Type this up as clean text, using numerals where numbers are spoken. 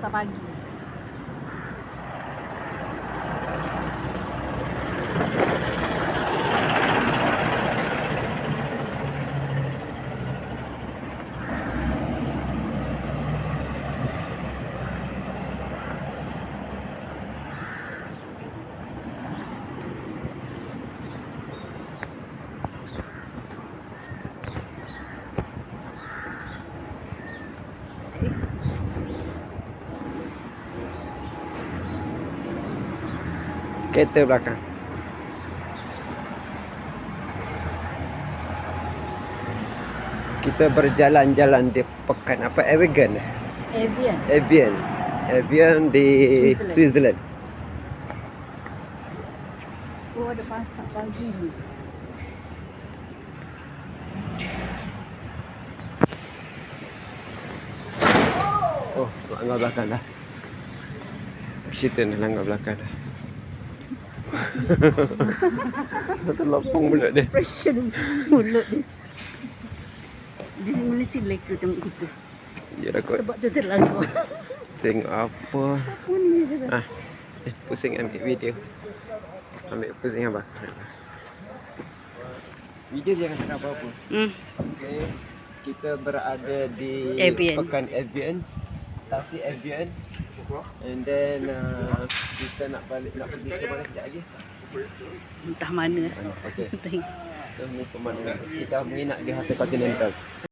pasar pagi. Kereta belakang. Kita berjalan-jalan di pekan apa? Evian. Evian. Evian di Switzerland. Oh, ada pasar pagi ni. Oh, langgar belakang dah. Situ dah langgar belakang dah. Terlopong mulut dia. Expression mulut dia. Dia mula silai ke tengok kita. Ya dah kot. Sebab tu terlalu. Tengok apa. Apa ni dia? Ah, pusing ambil video. Ambil pusing abang. Video jangan cakap apa-apa. Okey. Kita berada di Evian. Pekan Evian. Tasik Evian. And then kita nak pergi ke mana sekejap lagi? Entah mana. Okey. Entah. So ni ke mana? Kita menginap di Hotel Continental.